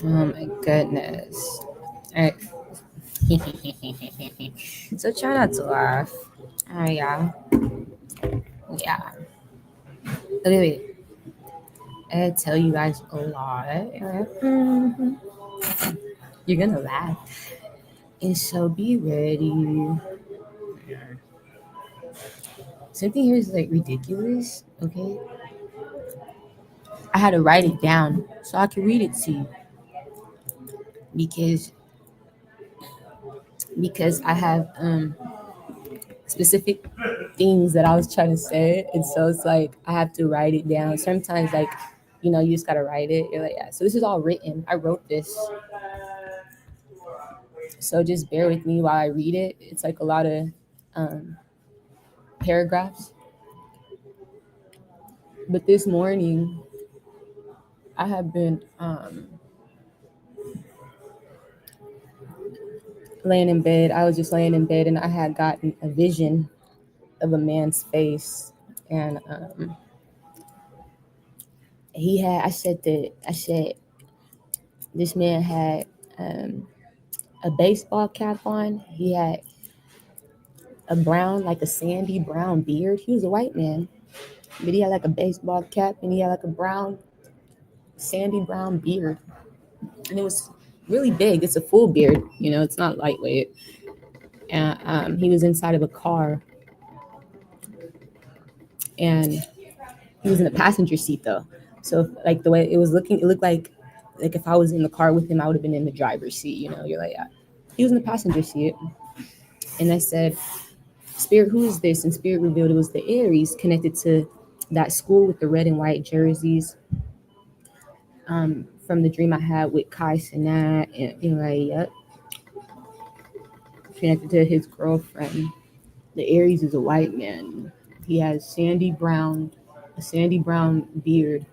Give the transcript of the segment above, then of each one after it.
Oh my goodness. Alright. So try not to laugh. Alright, yeah. Yeah. Okay, wait. I tell you guys a lot. Mhm. You're gonna laugh. And so be ready. Something here is like ridiculous, okay? I had to write it down so I could read it to you. Because I have specific things that I was trying to say, and so it's like I have to write it down. Sometimes, like, you just gotta write it. You're like, yeah. So this is all written. I wrote this, so just bear with me while I read it. It's like a lot of um, paragraphs. But this morning, I have been laying in bed. I was just laying in bed, and I had gotten a vision of a man's face, and he had. I said this man had a baseball cap on. He had a brown, like a sandy brown beard. He was a white man, but he had like a baseball cap and he had like a brown, sandy brown beard. And it was really big. It's a full beard, it's not lightweight. And he was inside of a car, and he was in the passenger seat though. So like the way it was looking, it looked like if I was in the car with him, I would have been in the driver's seat. You're like, yeah. He was in the passenger seat, and I said, Spirit, who is this? And Spirit revealed it was the Aries connected to that school with the red and white jerseys. From the dream I had with Kai Sinat, and like, yep, connected to his girlfriend. The Aries is a white man. He has a sandy brown beard,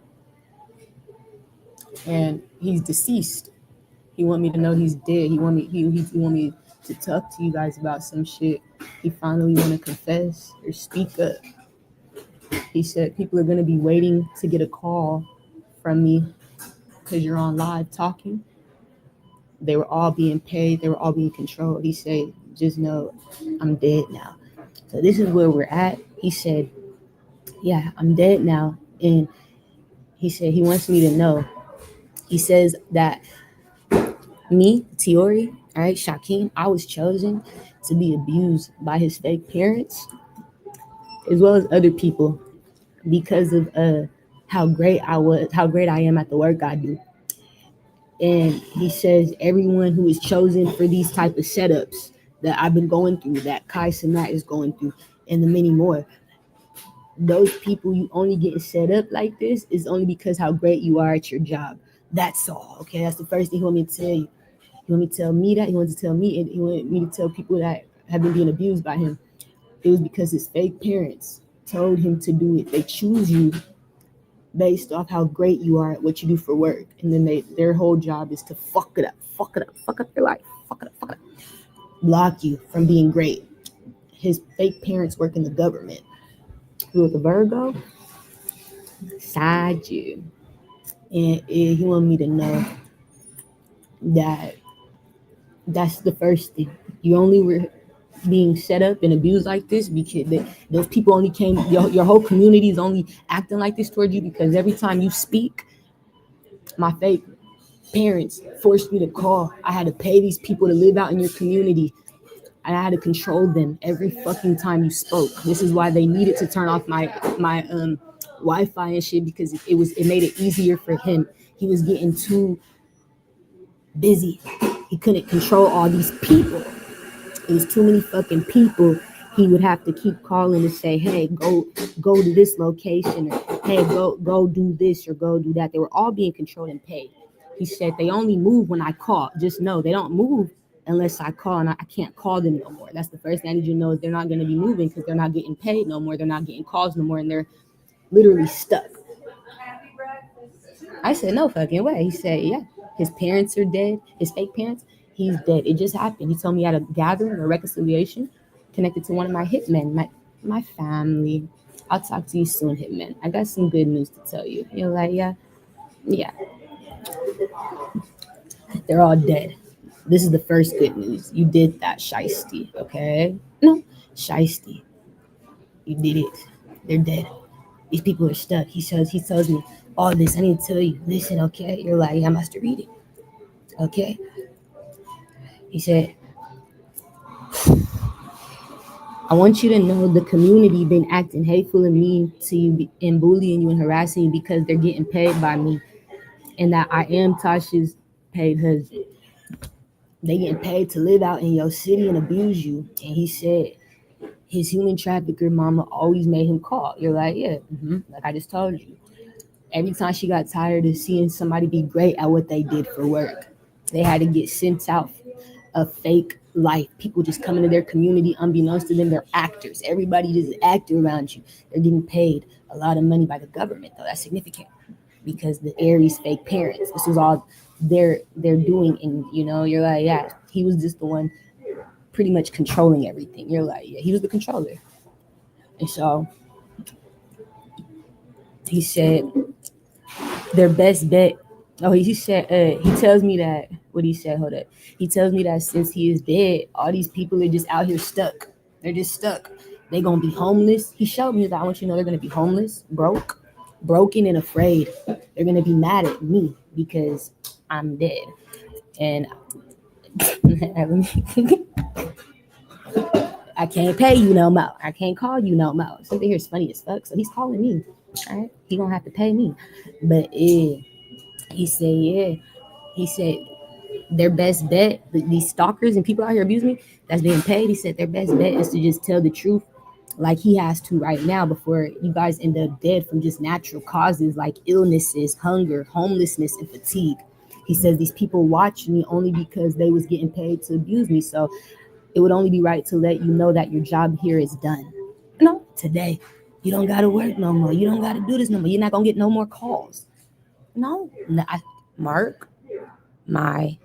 and he's deceased. He want me to know he's dead. He want me to talk to you guys about some shit. He finally want to confess or speak up. He said people are gonna be waiting to get a call from me because you're on live talking. They were all being paid. They were all being controlled. He said, just know I'm dead now. So this is where we're at. He said, yeah, I'm dead now. And he said he wants me to know. He says that me, Tiori, all right, Shaquem, I was chosen to be abused by his fake parents as well as other people because of how great I am at the work I do. And he says everyone who is chosen for these type of setups that I've been going through, that Kai Sanat is going through, and the many more, those people you only getting set up like this is only because how great you are at your job. That's all. Okay, that's the first thing he want me to tell you. He want me to tell me that. He wants to tell me, and he wanted me to tell people that have been being abused by him. It was because his fake parents told him to do it. They choose you based off how great you are at what you do for work, and then their whole job is to fuck it up, fuck up your life, fuck it up, block you from being great. His fake parents work in the government. Who was a Virgo, side you, and he wanted me to know that that's the first thing. You only were being set up and abused like this because those people only came. Your whole community is only acting like this towards you because every time you speak, my fake parents forced me to call. I had to pay these people to live out in your community, and I had to control them every fucking time you spoke. This is why they needed to turn off my Wi-Fi and shit because it made it easier for him. He was getting too busy. He couldn't control all these people. It was too many fucking people. He would have to keep calling to say, "Hey, go to this location," or "Hey, go do this or go do that." They were all being controlled and paid. He said they only move when I call. Just know they don't move unless I call, and I can't call them no more. That's the first thing I need you to know is they're not going to be moving because they're not getting paid no more. They're not getting calls no more, and they're literally stuck. I said, no fucking way. He said, yeah, his parents are dead. His fake parents, he's dead. It just happened. He told me at a gathering or reconciliation connected to one of my hitmen, my family. I'll talk to you soon, hitman. I got some good news to tell you. You're like, yeah, yeah. They're all dead. This is the first good news. You did that, Shiesty, okay? No, Shiesty. You did it. They're dead. These people are stuck. He tells me all this. I need to tell you. Listen, okay? You're like, yeah, I must read it. Okay? He said, I want you to know the community been acting hateful and mean to you and bullying you and harassing you because they're getting paid by me. And that I am Tasha's paid husband. They getting paid to live out in your city and abuse you. And he said his human trafficker mama always made him call. You're like, yeah, like I just told you. Every time she got tired of seeing somebody be great at what they did for work, they had to get sent out a fake life. People just come into their community unbeknownst to them. They're actors. Everybody just an actor around you. They're getting paid a lot of money by the government, though. That's significant because the Aries fake parents. This is all they're doing, and you're like, yeah, he was just the one pretty much controlling everything. You're like, yeah, he was the controller. And so he said their best bet. Oh, he said he tells me that what he said. Hold up. He tells me that since he is dead, all these people are just out here stuck. They're just stuck. They're gonna be homeless. He showed me that. I want you to know they're gonna be homeless, broken, and afraid. They're gonna be mad at me because I'm dead. And I can't pay you no more. I can't call you no more. Something here is funny as fuck. So he's calling me. All right, he gonna have to pay me. But he said, yeah. He said their best bet, these stalkers and people out here abusing me that's being paid. He said their best bet is to just tell the truth, like he has to right now, before you guys end up dead from just natural causes like illnesses, hunger, homelessness, and fatigue. He says these people watch me only because they was getting paid to abuse me. So it would only be right to let you know that your job here is done. Today, you don't gotta work no more. You don't gotta do this no more. You're not gonna get no more calls. No, mark my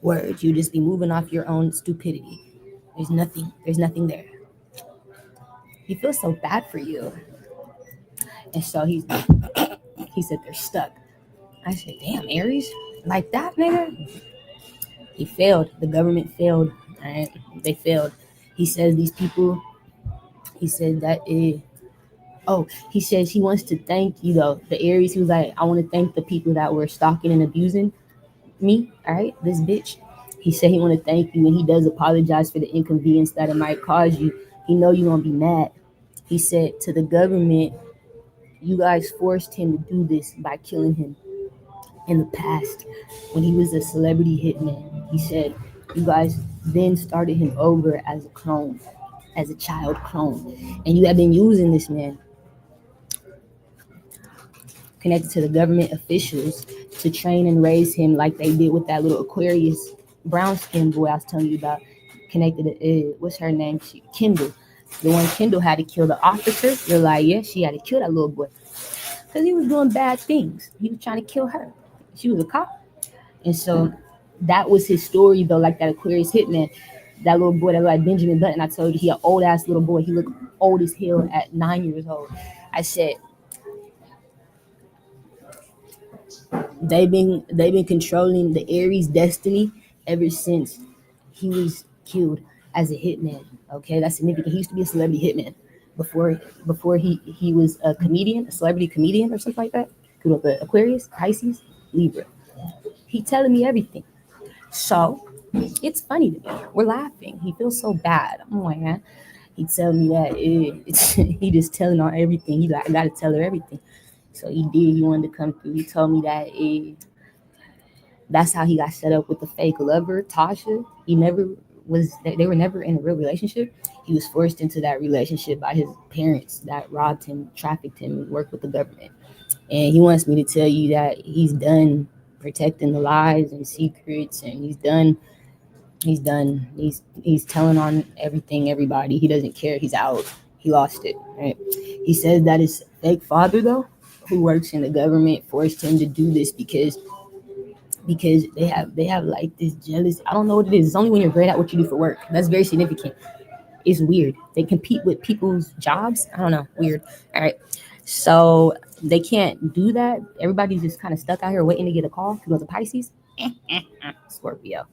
words. You just be moving off your own stupidity. There's nothing there. He feels so bad for you. And so he said they're stuck. I said, damn, Aries, like that, nigga? He failed. The government failed. Right? They failed. He says these people, he said that he says he wants to thank you though. The Aries, he was like, I want to thank the people that were stalking and abusing me, all right, this bitch. He said he want to thank you, and he does apologize for the inconvenience that it might cause you. He know you're gonna be mad. He said to the government, you guys forced him to do this by killing him in the past when he was a celebrity hitman. He said you guys then started him over as a clone, as a child clone, and you have been using this man connected to the government officials to train and raise him like they did with that little Aquarius brown skin boy I was telling you about, connected to what's her name? Kendall. The one Kendall had to kill the officer. You're like, yeah, she had to kill that little boy because he was doing bad things. He was trying to kill her. She was a cop. And so that was his story though, like that Aquarius hitman. That little boy that like Benjamin Button, I told you, he an old ass little boy. He looked old as hell at 9 years old. I said, they've been controlling the Aries destiny ever since he was killed as a hitman. Okay, that's significant. He used to be a celebrity hitman before he was a comedian, a celebrity comedian or something like that. Could have been Aquarius, Pisces, Libra. He telling me everything. So it's funny to me. We're laughing. He feels so bad. I'm like, man. He tell me that he just telling on everything. He like, I gotta tell her everything. So he did. He wanted to come through. He told me that that's how he got set up with the fake lover, Tasha. They were never in a real relationship. He was forced into that relationship by his parents that robbed him, trafficked him, and worked with the government. And he wants me to tell you that he's done protecting the lies and secrets, and he's done. He's telling on everything, everybody. He doesn't care. He's out. He lost it. Right? He says that his fake father, though, who works in the government, forced him to do this because they have like this jealous. I don't know what it is. It's only when you're great at what you do for work. That's very significant. It's weird. They compete with people's jobs. I don't know. Weird. All right. So they can't do that. Everybody's just kind of stuck out here waiting to get a call. He goes to Pisces. Scorpio.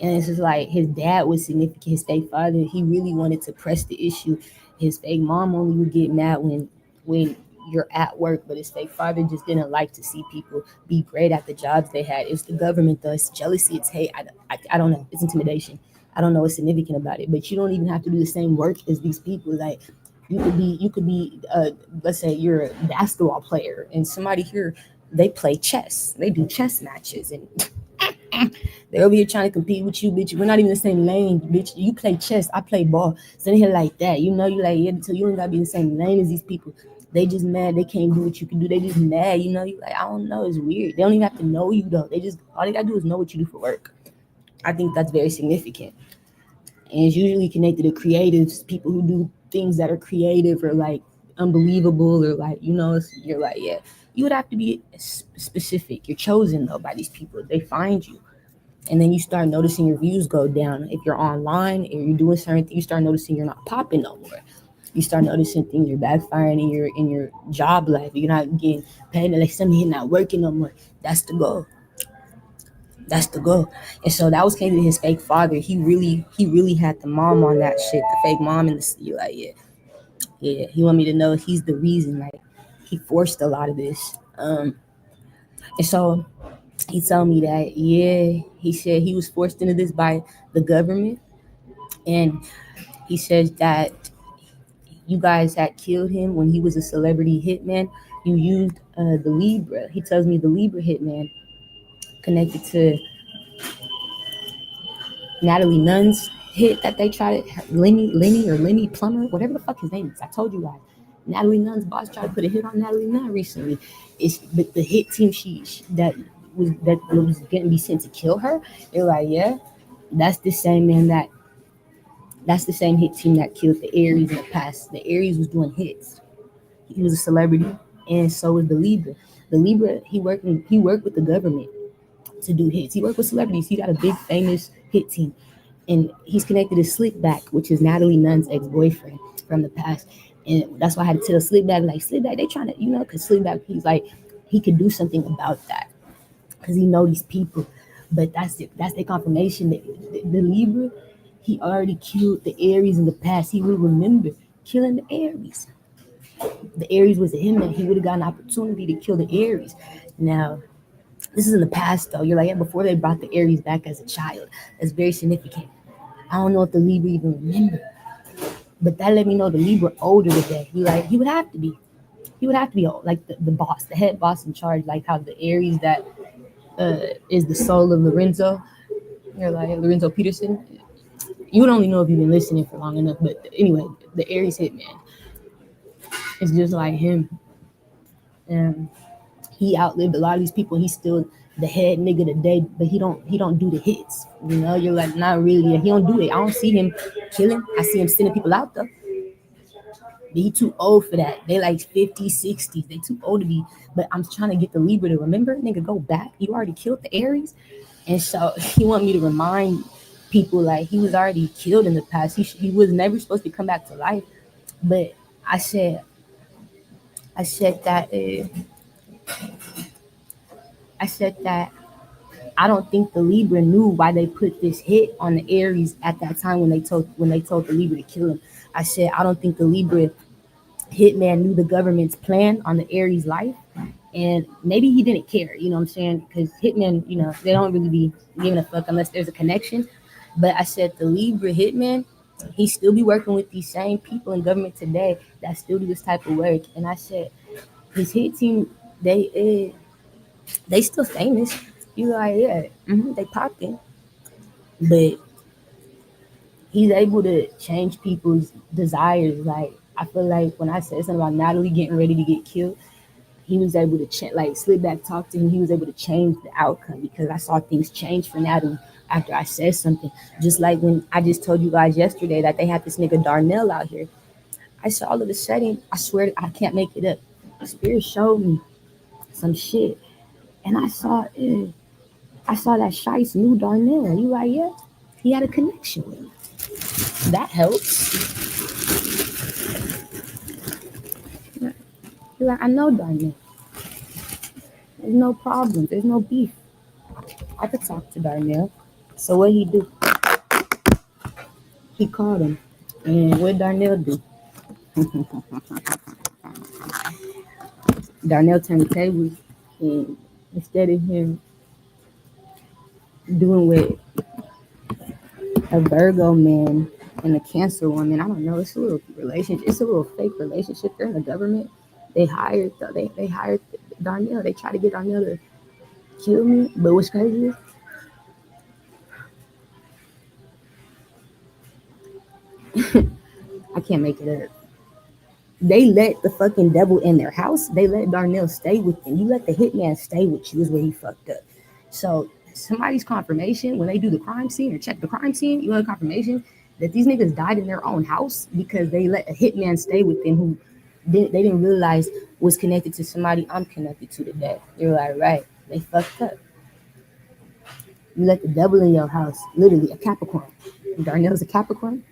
And it's just like his dad was significant, his fake father. He really wanted to press the issue. His fake mom only would get mad when you're at work, but his fake father just didn't like to see people be great at the jobs they had. It's the government, though. It's jealousy. It's hate. I don't know. It's intimidation. I don't know what's significant about it. But you don't even have to do the same work as these people. Like you could be let's say you're a basketball player and somebody here, they play chess. They do chess matches and they're over here trying to compete with you, bitch. We're not even in the same lane, bitch. You play chess, I play ball. So they here like that. You know, you like, yeah, so you don't gotta be in the same lane as these people. They just mad they can't do what you can do. They just mad, you know. You like, I don't know, it's weird. They don't even have to know you though. They just all they gotta do is know what you do for work. I think that's very significant. And it's usually connected to creatives, people who do things that are creative or like unbelievable or like, you know, you're like, yeah. You would have to be specific. You're chosen though by these people. They find you. And then you start noticing your views go down. If you're online and you're doing certain things, you start noticing you're not popping no more. You start noticing things are backfiring in your job life. You're not getting paid, like something not working no more. That's the goal. That's the goal. And so that was came to his fake father. He really had the mom on that shit, the fake mom and the you like, yeah. Yeah. He want me to know he's the reason. Like he forced a lot of this. And so he told me that, yeah, he said he was forced into this by the government. And he says that you guys had killed him when he was a celebrity hitman. You used the Libra. He tells me the Libra hitman connected to Natalie Nunn's hit that they tried to Lenny Plummer, whatever the fuck his name is. I told you guys. Natalie Nunn's boss tried to put a hit on Natalie Nunn recently. It's but the hit team that was getting be sent to kill her. They're like, yeah, that's the same man that's the same hit team that killed the Aries in the past. The Aries was doing hits. He was a celebrity, and so was the Libra. The Libra, he worked with the government to do hits. He worked with celebrities. He got a big famous hit team, and he's connected to Slickback, which is Natalie Nunn's ex-boyfriend from the past. And that's why I had to tell Slickback, like Slickback, they trying to, because Slickback, he's like, he could do something about that because he know these people. But that's it. That's the confirmation that the Libra, he already killed the Aries in the past. He will remember killing the Aries. The Aries was a him that he would have got an opportunity to kill the Aries. Now, this is in the past though. You're like, yeah, before they brought the Aries back as a child. That's very significant. I don't know if the Libra even remember. But that let me know the Libra older today. He would have to be. He would have to be old, like the boss, the head boss in charge, like how the Aries that is the soul of Lorenzo. You're like Lorenzo Peterson. You would only know if you've been listening for long enough. But anyway, the Aries hitman is just like him. And he outlived a lot of these people. He's still the head nigga today, but he don't do the hits. You're like, not really. He don't do it. I don't see him killing. I see him sending people out though. But he too old for that. They like 50s, 60s. They too old to be. But I'm trying to get the Libra to remember, nigga, go back. You already killed the Aries. And so he want me to remind people like he was already killed in the past. He was never supposed to come back to life. But I said that I said that I don't think the Libra knew why they put this hit on the Aries at that time when they told the Libra to kill him. I said I don't think the Libra hitman knew the government's plan on the Aries life, and maybe he didn't care. You know what I'm saying? Because hitmen, they don't really be giving a fuck unless there's a connection. But I said the Libra hitman, he still be working with these same people in government today that still do this type of work. And I said his hit team, they still famous. You like, yeah, they popped in, but he's able to change people's desires. Like I feel like when I said something about Natalie getting ready to get killed, he was able to like slip back, talk to him. He was able to change the outcome because I saw things change for Natalie after I said something. Just like when I just told you guys yesterday that they had this nigga Darnell out here. I saw all of a sudden, I swear I can't make it up. The spirit showed me some shit, and I saw that Shice knew Darnell. You like, yeah, he had a connection with him. That helps. You're like, I know Darnell. There's no problem. There's no beef. I could talk to Darnell. So what he do? He called him. And what Darnell do? Darnell turned the tables, and instead of him doing what a Virgo man and a Cancer woman, I don't know, it's a little relationship, it's a little fake relationship. They're in the government. They hired Darnell. They tried to get Darnell to kill me. But what's crazy is I can't make it up. They let the fucking devil in their house. They let Darnell stay with them. You let the hitman stay with you is where he fucked up. So somebody's confirmation when they do the crime scene or check the crime scene, you have confirmation that these niggas died in their own house because they let a hitman stay with them who they didn't realize was connected to somebody I'm connected to today. You're like, right, they fucked up. You let the devil in your house, literally a Capricorn. Darnell's a Capricorn.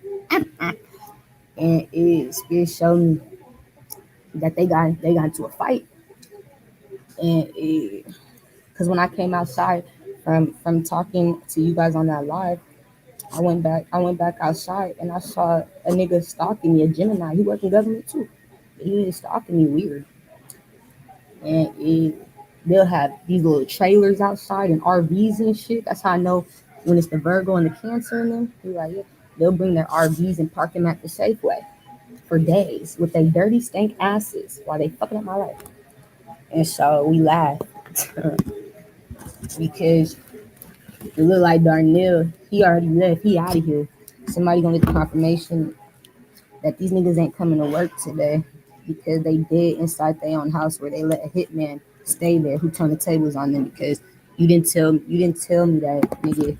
And Spirit showed me that they got into a fight. And because when I came outside from talking to you guys on that live, I went back outside and I saw a nigga stalking me, a Gemini. He worked in government too. He was stalking me weird. And they'll have these little trailers outside and RVs and shit. That's how I know when it's the Virgo and the Cancer in them. Like, yeah, they'll bring their RVs and park them at the Safeway for days with their dirty stank asses while they fucking up my life. And so we laugh because it looked like Darnell, he already left. He out of here. Somebody gonna get the confirmation that these niggas ain't coming to work today because they did inside their own house where they let a hitman stay there who turned the tables on them because you didn't tell me that, nigga.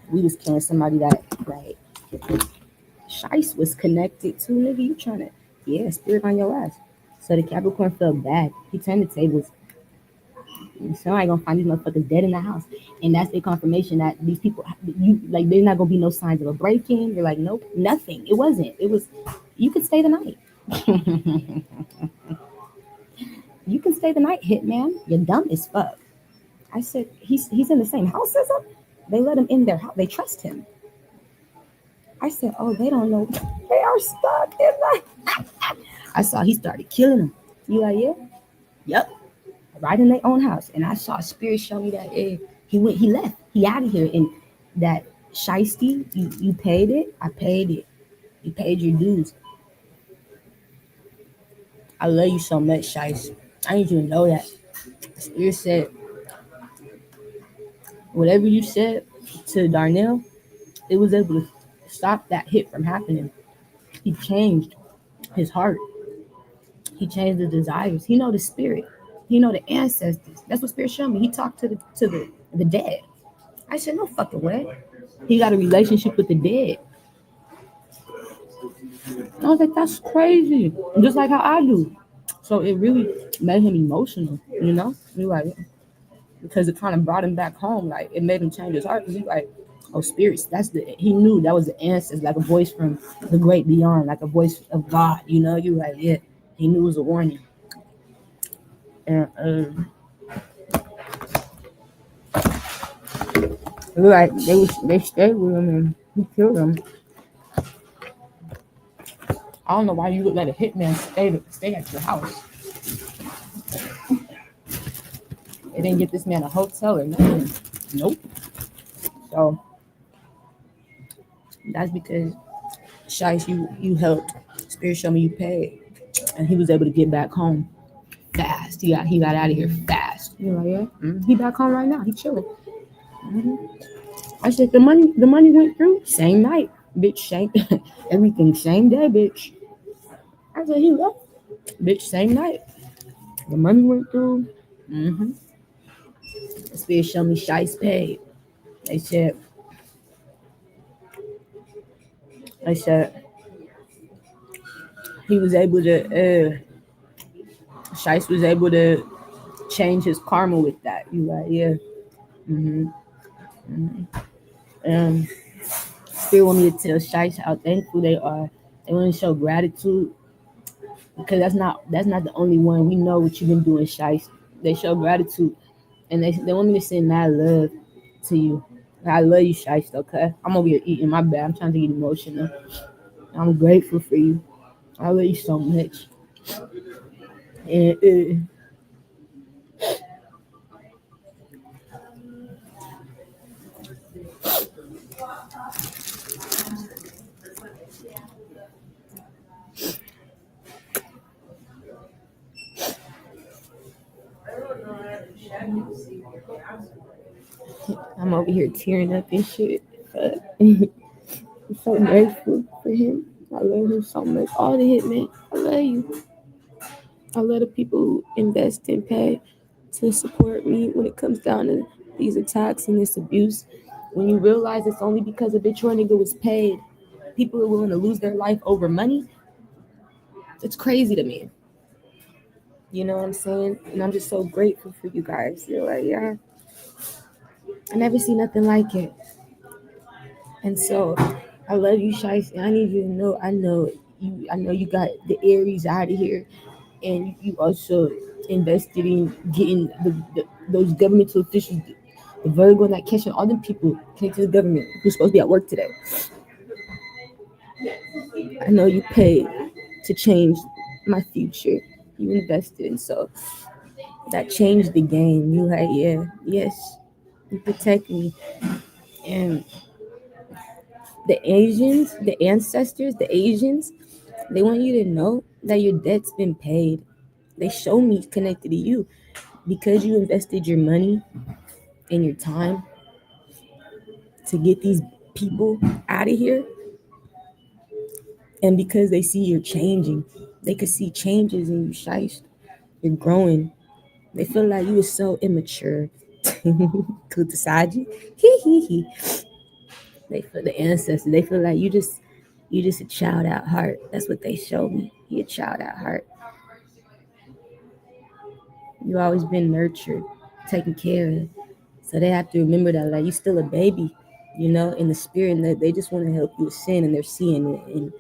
We was killing somebody that like Shice was connected to, nigga. You trying to spirit on your ass. So the Capricorn felt bad. He turned the tables. Somebody gonna find these motherfuckers dead in the house, and that's the confirmation that these people, you like, there's not gonna be no signs of a break-in. You're like, nope, nothing. It wasn't. It was. You could stay the night. You can stay the night, hitman. You're dumb as fuck. I said he's in the same house as them. They let him in their house. They trust him. I said, oh, they don't know. They are stuck in the. I saw he started killing them. You like, yeah, yep. Right in their own house. And I saw Spirit show me that he left. He out of here. And that shiesty, you paid it. I paid it. You paid your dues. I love you so much, Shice. I need you to know that. Spirit said, whatever you said to Darnell, it was able to stop that hit from happening. He changed his heart. He changed the desires. He know the spirit. He know the ancestors. That's what Spirit showed me. He talked to the dead. I said, no fucking way. He got a relationship with the dead. I was like, that's crazy. Just like how I do. So it really made him emotional, you know? He like, because it kind of brought him back home. Like, it made him change his heart. Because he like, oh, spirits, he knew that was the ancestors, like a voice from the great beyond, like a voice of God, you know? You like, yeah. He knew it was a warning. And like they stayed with him and he killed him. I don't know why you would let a hitman stay at your house. They didn't get this man a hotel or nothing. Nope. So that's because Shice, you helped. Spirit showed me you paid, and he was able to get back home fast. He got out of here fast. You're like, yeah. Mm-hmm. He back home right now. He chilling. Mm-hmm. I said the money went through same night, bitch. Same everything same day, bitch. I said he left, bitch. Same night. The money went through. Mm-hmm. The Spirit showed me Shice paid. They said he was able to. Shice was able to change his karma with that. You like, yeah. Mm-hmm. Mm-hmm. Spirit want me to tell Shice how thankful they are. They want to show gratitude because that's not the only one. We know what you've been doing, Shice. They show gratitude, and they want me to send mad love to you. I love you, Shiesty, okay? I'm over here eating, my bad. I'm trying to get emotional. I'm grateful for you. I love you so much. And I'm over here tearing up and shit. But I'm so grateful for him. I love him so much. All the hitmen, I love you. I love the people who invest and pay to support me when it comes down to these attacks and this abuse. When you realize it's only because a bitch or a nigga was paid, people are willing to lose their life over money. It's crazy to me. You know what I'm saying? And I'm just so grateful for you guys. You're like, yeah, I never see nothing like it. And so I love you, Shiesty. I need you to know I know you got the Aries out of here, and you also invested in getting those governmental officials, the Virgo, not catching all them people connected to the government who's supposed to be at work today. I know you paid to change my future. You invested, and so that changed the game. You like, yeah, yes, you protect me. And the Asians, the ancestors, the Asians, they want you to know that your debt's been paid. They show me connected to you because you invested your money and your time to get these people out of here. And because they see you're changing, they could see changes in you, Shiesty. You're growing. They feel like you were so immature. Kutasaji. Hee hee hee. They feel the ancestors. They feel like you just a child at heart. That's what they show me. You a child at heart. You always been nurtured, taken care of. So they have to remember that, like, you still a baby, you know, in the spirit, and that they just want to help you with sin, and they're seeing it, and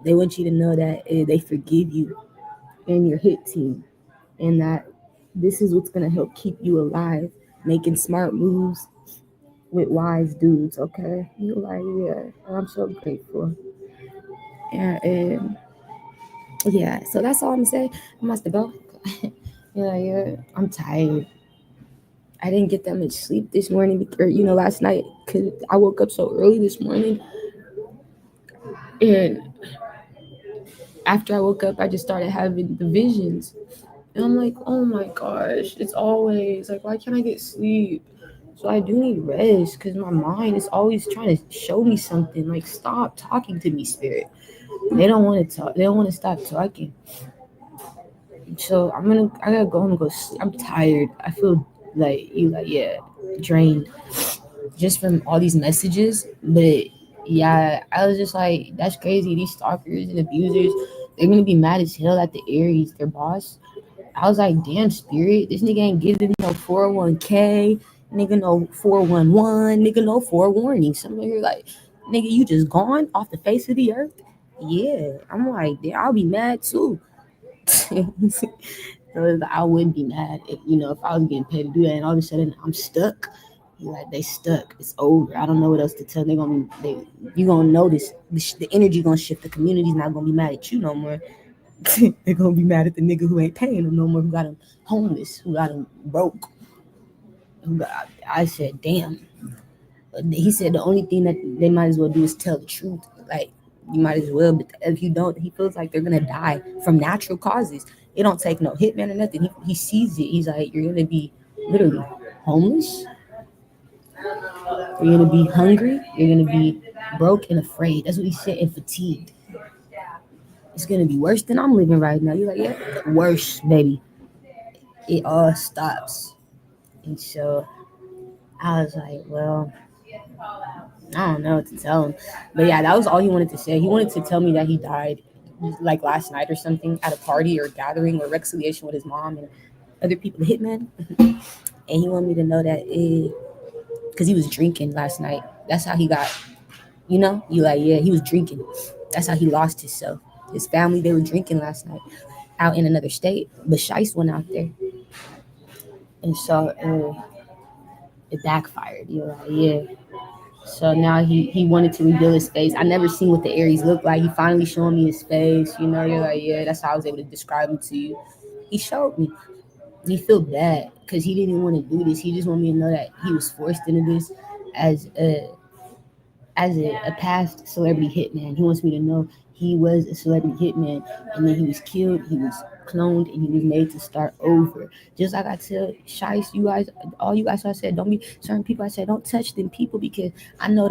they want you to know that they forgive you and your hit team, and that this is what's gonna help keep you alive, making smart moves with wise dudes. Okay, you're like, yeah, I'm so grateful. And yeah, so that's all I'm saying. I must go. Yeah, I'm tired. I didn't get that much sleep this morning, or last night, because I woke up so early this morning. And after I woke up, I just started having the visions. And I'm like, oh my gosh, it's always like, why can't I get sleep? So I do need rest because my mind is always trying to show me something. Like, stop talking to me, spirit. They don't want to talk. They don't want to stop talking. So I gotta go home and go sleep. I'm tired. I feel like yeah, drained just from all these messages. But yeah, I was just like, that's crazy. These stalkers and abusers, they're gonna be mad as hell at the Aries, their boss. I was like, damn, spirit, this nigga ain't giving no 401k, nigga no 411, nigga no forewarning. Some nigga like, nigga, you just gone off the face of the earth. Yeah, I'm like, yeah, I'll be mad too. I wouldn't be mad if I was getting paid to do that, and all of a sudden I'm stuck. Like, they stuck. It's over. I don't know what else to tell. You gonna notice the energy gonna shift. The community's not gonna be mad at you no more. They're gonna be mad at the nigga who ain't paying them no more, who got him homeless, who got him broke. I said, damn. He said the only thing that they might as well do is tell the truth. Like, you might as well, but if you don't, he feels like they're gonna die from natural causes. It don't take no hitman or nothing. He sees it. He's like, you're gonna be literally homeless. You're gonna be hungry. You're gonna be broke and afraid. That's what he said, and fatigued. It's gonna be worse than I'm living right now. You're like, yeah, worse, baby. It all stops. And so I was like, well, I don't know what to tell him. But yeah, that was all he wanted to say. He wanted to tell me that he died like last night or something at a party or gathering or reconciliation with his mom and other people, the hitman. And he wanted me to know that because he was drinking last night. That's how he got, you like, yeah, he was drinking. That's how he lost himself. His family, they were drinking last night out in another state. But Shice went out there. And so it backfired. You're like, yeah. So now he wanted to reveal his face. I never seen what the Aries looked like. He finally showed me his face. You know, you're like, yeah, that's how I was able to describe him to you. He showed me. He feel bad because he didn't want to do this. He just wanted me to know that he was forced into this as a past celebrity hitman. He wants me to know he was a celebrity hitman, and then he was killed, he was cloned, and he was made to start over. Just like I tell Shice, you guys, all you guys, I said, don't be certain people. I said, don't touch them people because I know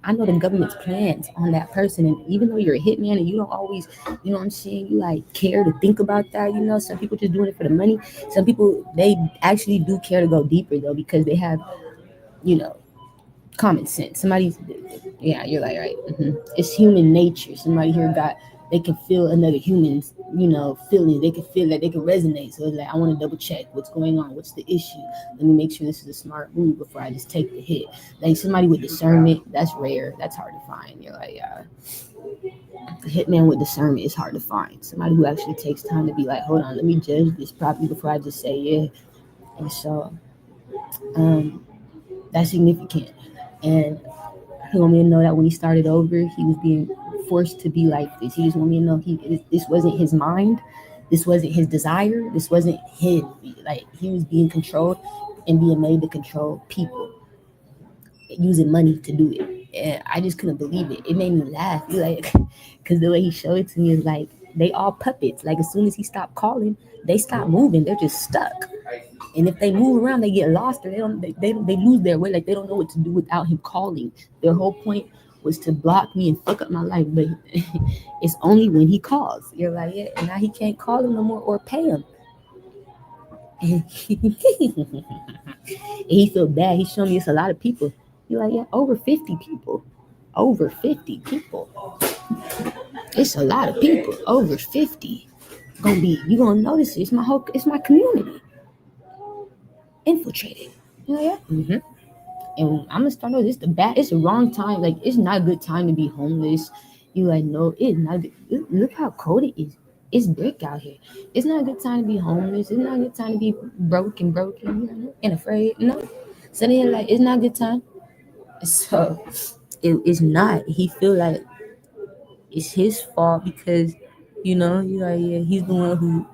I know the government's plans on that person. And even though you're a hitman and you don't always, you know what I'm saying, you like care to think about that. You know, some people just doing it for the money. Some people they actually do care to go deeper though because they have, you know, common sense. Somebody's, yeah, you're like, right. It's human nature. Somebody here got, they can feel another human's, you know, feeling. They can feel that, they can resonate. So it's like, I want to double check what's going on. What's the issue? Let me make sure this is a smart move before I just take the hit. Like somebody with discernment, that's rare. That's hard to find. You're like, the hitman with discernment is hard to find. Somebody who actually takes time to be like, hold on, let me judge this properly before I just say yeah. And so, that's significant. And he wanted me to know that when he started over, he was being forced to be like this. He just wanted me to know this wasn't his mind, this wasn't his desire, this wasn't him. Like he was being controlled and being made to control people, using money to do it. And I just couldn't believe it. It made me laugh. Like, because the way he showed it to me is like they all puppets. Like as soon as he stopped calling, they stop moving. They're just stuck. And if they move around, they get lost or they lose their way. Like they don't know what to do without him calling. Their whole point was to block me and fuck up my life. But it's only when he calls. You're like, yeah, and now he can't call him no more or pay him. And he feel bad. He showed me it's a lot of people. You're like, yeah, over 50 people. Over 50 people. It's a lot of people. Over 50. You gonna notice it. It's my community. Infiltrated. Yeah. And I'm gonna start over. It's the wrong time. Like it's not a good time to be homeless. You like no, it's not good. Look how cold it is. It's brick out here. It's not a good time to be homeless. It's not a good time to be broken, you know, and afraid. No. So then like it's not a good time. So it's not. He feel like it's his fault because, you know, you like yeah, he's the one who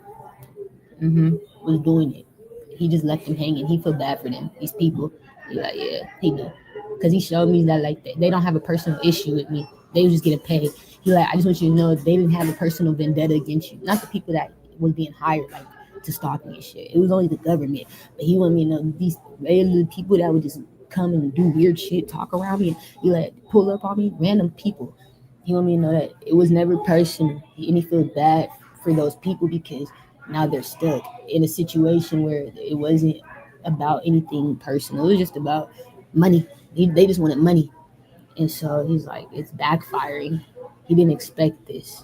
was doing it. He just left them hanging. He feel bad for them. These people. He like, yeah, he do. Because he showed me that like they don't have a personal issue with me. They was just getting paid. He like, I just want you to know they didn't have a personal vendetta against you. Not the people that was being hired like to stalk me and shit. It was only the government. But he wanted me to know these regular people that would just come and do weird shit, talk around me, and he like pull up on me, random people. He wanted me to know that it was never personal. And he feels bad for those people because now they're stuck in a situation where it wasn't about anything personal. It was just about money. They just wanted money. And so he's like, it's backfiring. He didn't expect this.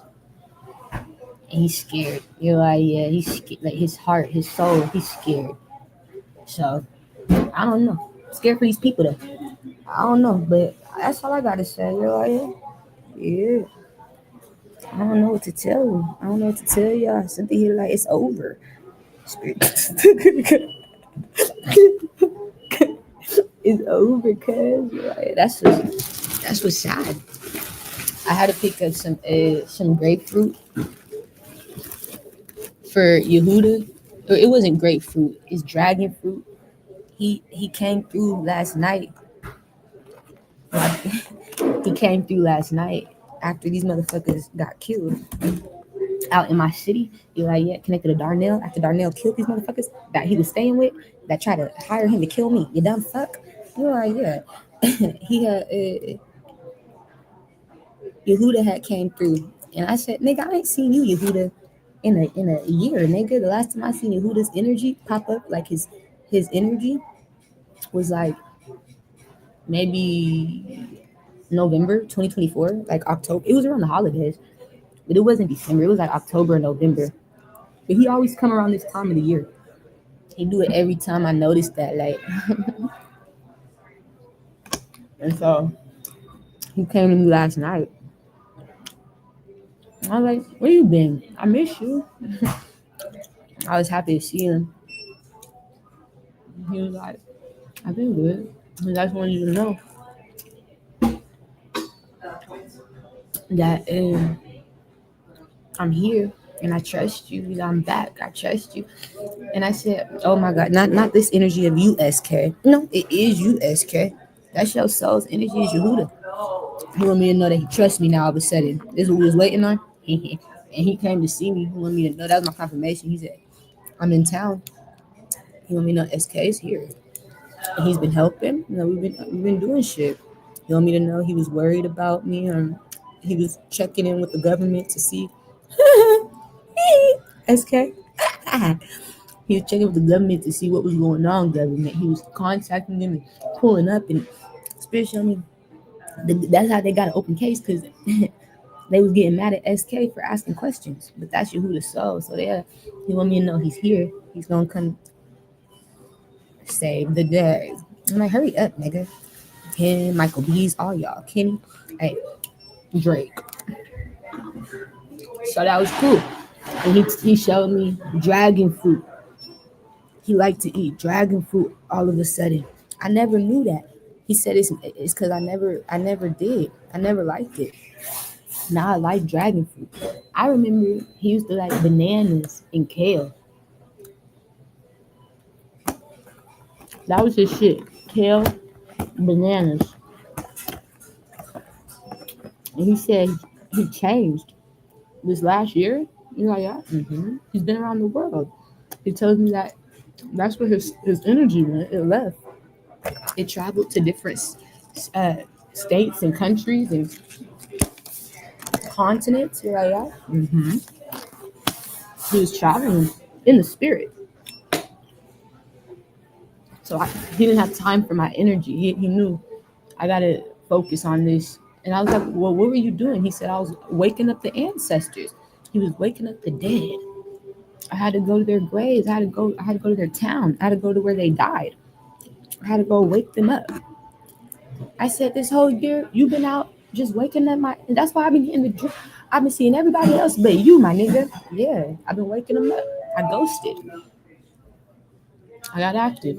And he's scared. You're like, yeah, he's scared. Like his heart, his soul, he's scared. So I don't know. I'm scared for these people though. I don't know, but that's all I gotta say. You're like, yeah. I don't know what to tell you. I don't know what to tell y'all. Something here like it's over. It's over, cuz like, that's what's sad. I had to pick up some grapefruit for Yehuda. Or it wasn't grapefruit. It's dragon fruit. He came through last night. He came through last night after these motherfuckers got killed out in my city. He like, yeah, connected to Darnell. After Darnell killed these motherfuckers that he was staying with, that tried to hire him to kill me. You dumb fuck. You're like, yeah. He had Yehuda had came through, and I said, nigga, I ain't seen you, Yehuda, in a year, nigga. The last time I seen Yehuda's energy pop up, like his energy was like maybe November 2024, like October. It was around the holidays, but it wasn't December. It was like October or November. But he always come around this time of the year. He do it every time. I noticed that, like, and so he came to me last night. I was like, where you been? I miss you. I was happy to see him. He was like, I've been good. I just wanted you to know that I'm here and I trust you. I'm back. I trust you. And I said, oh my God, not this energy of USK. No, it is USK. That's your soul's energy, is Yehuda. He want me to know that he trusts me now all of a sudden. This is what we was waiting on. And he came to see me. He want me to know, that was my confirmation. He said, I'm in town. He want me to know SK is here. And he's been helping. You know, we've been doing shit. He want me to know he was worried about me. He was checking in with the government to see SK. He was checking with the government to see what was going on. Government. He was contacting them and pulling up, and Spirit showed me that's how they got an open case, because they was getting mad at SK for asking questions. But that's Yehuda soul. So he want me to know he's here. He's gonna come save the day. I'm like, hurry up, nigga. Him, Michael B's, all y'all. Kenny, hey, Drake. So that was cool. And he showed me dragon fruit. He liked to eat dragon fruit all of a sudden. I never knew that. He said it's because I never did. I never liked it. Now I like dragon fruit. I remember he used to like bananas and kale. That was his shit. Kale, bananas. And he said he changed this last year. You're like, yeah. He's been around the world. He tells me that that's where his energy went. It left. It traveled to different states and countries and continents. You're like, yeah. He was traveling in the spirit. So he didn't have time for my energy. He knew I got to focus on this. And I was like, well, what were you doing? He said, I was waking up the ancestors. He was waking up the dead. I had to go to their graves. I had to go to their town. I had to go to where they died. I had to go wake them up. I said, this whole year, you've been out just waking up and that's why I've been getting the drip. I've been seeing everybody else but you, my nigga. Yeah, I've been waking them up. I ghosted. I got active.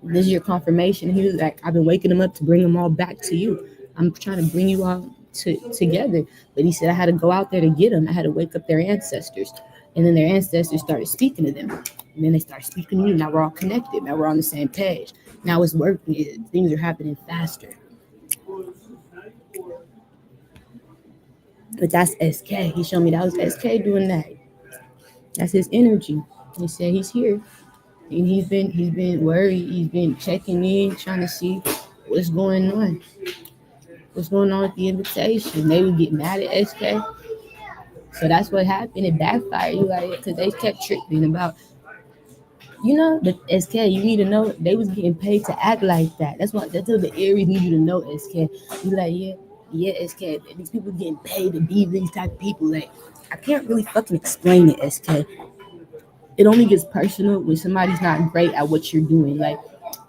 This is your confirmation. He was like, I've been waking them up to bring them all back to you. I'm trying to bring you all together. But he said I had to go out there to get them. I had to wake up their ancestors. And then their ancestors started speaking to them. And then they started speaking to me. Now we're all connected. Now we're on the same page. Now it's working. Things are happening faster. But that's SK. He showed me that was SK doing that. That's his energy. He said he's here. And he's been worried. He's been checking in, trying to see what's going on. What's going on with the invitation? They would get mad at SK. So that's what happened. It backfired. You like, because they kept tripping about, but SK, you need to know they was getting paid to act like that. That's what the Aries need you to know, SK. You like, yeah, SK. These people getting paid to be these type of people. Like, I can't really fucking explain it, SK. It only gets personal when somebody's not great at what you're doing. Like,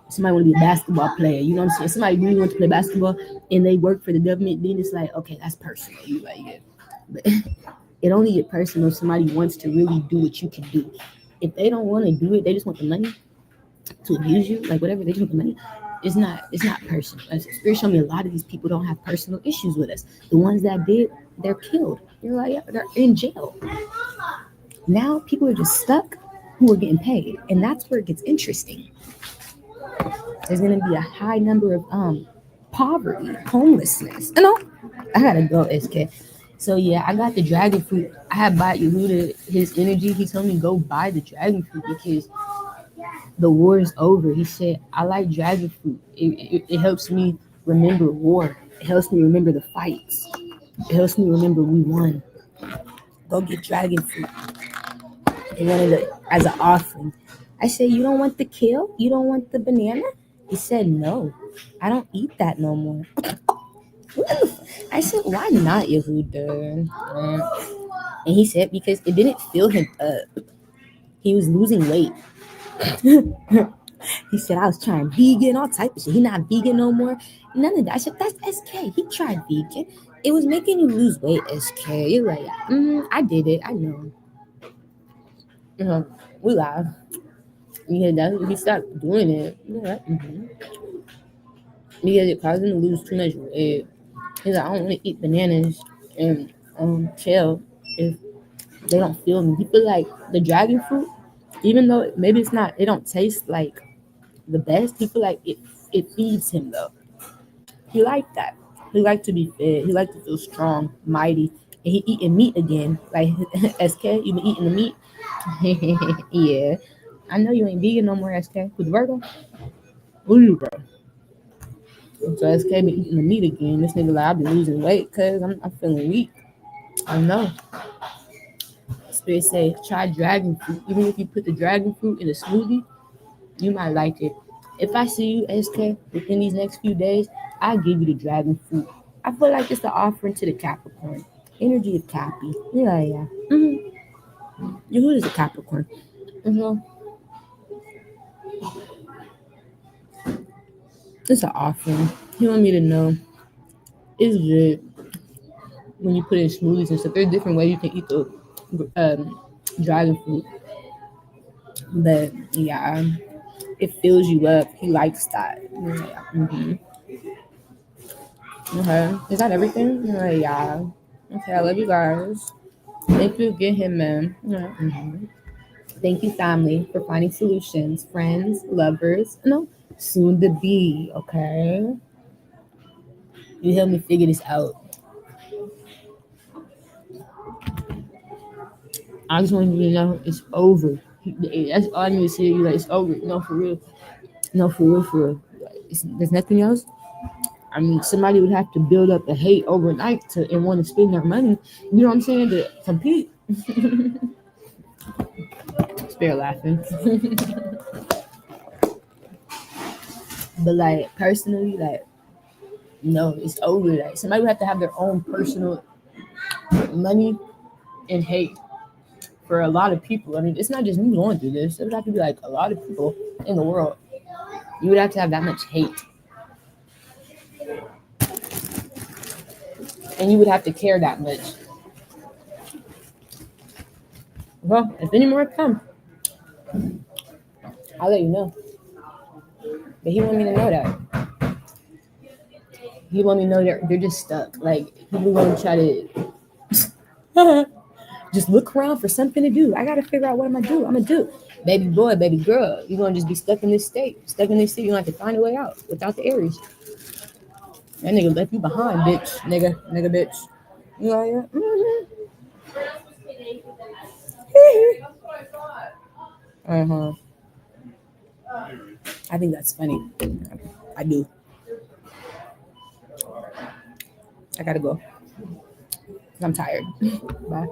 somebody want to be a basketball player, you know what I'm saying? Somebody really wants to play basketball and they work for the government, then it's like, okay, that's personal. You like it. But it only get personal if somebody wants to really do what you can do. If they don't want to do it, they just want the money to abuse you, like whatever, they just want the money. It's not personal. Spirit showed me a lot of these people don't have personal issues with us. The ones that did, they're killed. You're like, yeah, they're in jail. Now people are just stuck who are getting paid. And that's where it gets interesting. There's going to be a high number of poverty, homelessness. I got to go, SK. So, yeah, I got the dragon fruit. I had bought Yehuda his energy. He told me go buy the dragon fruit because the war is over. He said, I like dragon fruit. It helps me remember war. It helps me remember the fights. It helps me remember we won. Go get dragon fruit. He wanted it as an offering. I said, you don't want the kale? You don't want the banana? He said, no, I don't eat that no more. I said, why not, Yehuda? And he said, because it didn't fill him up. He was losing weight. He said, I was trying vegan, all type of shit. He not vegan no more. None of that. I said, that's SK. He tried vegan. It was making you lose weight, SK. You're like, I did it. I know. We live. Yeah, that's he stopped doing it. Yeah. Because it caused him to lose too much weight. He's like, I don't want to eat bananas and chill if they don't feel me. People like the dragon fruit, even though maybe it's not, it don't taste like the best. People like it. It feeds him though. He liked that. He liked to be fed. He liked to feel strong, mighty. And he eating meat again. Like SK, you been eating the meat? Yeah. I know you ain't vegan no more, SK. With Virgo? Ooh, bro. So SK been eating the meat again. This nigga like, I've been losing weight because I'm feeling weak. I know. Spirit say, try dragon fruit. Even if you put the dragon fruit in a smoothie, you might like it. If I see you, SK, within these next few days, I'll give you the dragon fruit. I feel like it's the offering to the Capricorn. Energy of Cappy. Yeah, yeah. Who is a Capricorn? Mm-hmm. It's an offering. He want me to know it's good when you put it in smoothies and stuff. There's different ways you can eat the dragon fruit. But yeah, it fills you up. He likes that. Yeah. Okay. Is that everything? Yeah. Okay, I love you guys. Thank you, get him, man. Yeah. Thank you, family, for finding solutions. Friends, lovers, no, soon to be, okay? You help me figure this out. I just want you to know it's over. That's all I need to say. You like it's over. No, for real. No, for real, for real. There's nothing else. I mean, somebody would have to build up a hate overnight to and want to spend their money. You know what I'm saying? To compete. Spare laughing. But like personally, like no, it's over. Like somebody would have to have their own personal money and hate for a lot of people. I mean, it's not just me going through this. It would have to be like a lot of people in the world. You would have to have that much hate. And you would have to care that much. Well, if any more come, I'll let you know. But he want me to know that. He want me to know they're just stuck. Like, people going to try to just look around for something to do. I got to figure out what I'm going to do. I'm going to do. Baby boy, baby girl, you're going to just be stuck in this state. Stuck in this state, you're going to have to find a way out without the Aries. That nigga left you behind, bitch. Nigga, bitch. You know, yeah. Uh-huh. I think that's funny. I do. I gotta go. I'm tired. Bye.